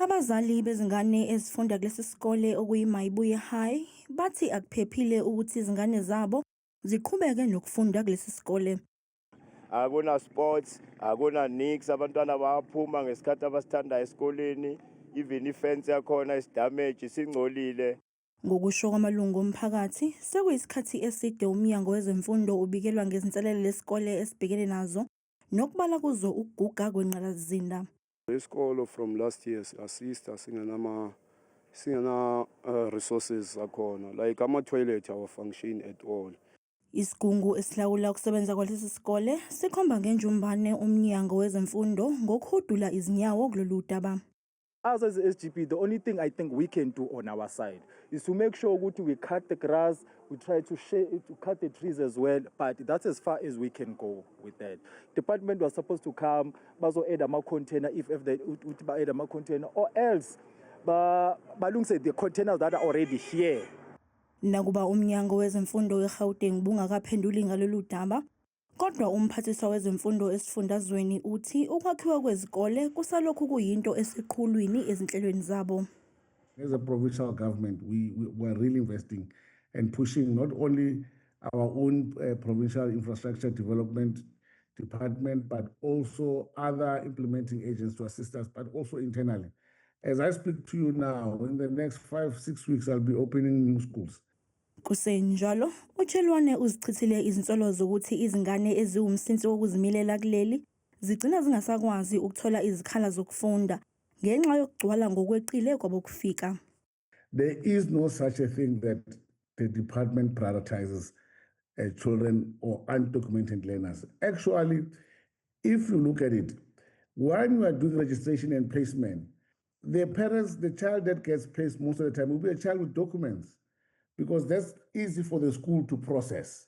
Abazali bezingane ezifunda kulesi sikole okuyiMayibuye High bathi akuphephile ukuthi izingane zabo ziqhubeke nokufunda kulesi sikole. Akuna sports, akuna nix, abantwana bayaphuma ngesikhathi abasithanda esikoleni, even ifence yakhona is damage, isingcolile. Ngokusho kwamalungu omphakathi, sekuyisikhathi eside umnyango wezemfundo ubikelwa ngezinselele lesikole esibhekene nazo nokubala kuzo ukuguga kwenqalasizinda. Isikolo from last year assista singana resources akhona, like ama-toilet function at all. Isigungu esilawula ukusebenza kwalesi sikole sikhomba ngenjumbane umnyango wezemfundo ngokuhudula izinyawo kulolu daba. As SGP, the only thing I think we can do on our side is to make sure we cut the grass, we try to cut the trees as well, but that's as far as we can go with that. Department was supposed to come, bazo add a container if they add a container, or else balungise the containers that are already here. Nakuba umnyango wezemfundo weGauteng bungakaphenduli ngalolu daba, kodwa umphathiswa wezemfundo esifundazweni uthi ukwakhiwa kwezikole kusalokhu kuyinto eseqhulwini ezinhlelweni zabo. As a provincial government, we are really investing and pushing not only our own provincial infrastructure development department, but also other implementing agents to assist us, but also internally. As I speak to you now, in the next 5-6 weeks, I'll be opening new schools. Kusenjalo, uChelwane uzichithile izinsolo zokuthi izingane eziwumsinsi wokuzimilela kuleli zigcina zingasakwazi ukuthola izikhala zokufunda ngenxa yokugcwala ngokweqile kwabokufika. There is no such a thing that the department prioritizes children or undocumented learners. Actually, if you look at it, when you are doing registration and placement, the child that gets placed most of the time will be a child with documents, because that's easy for the school to process.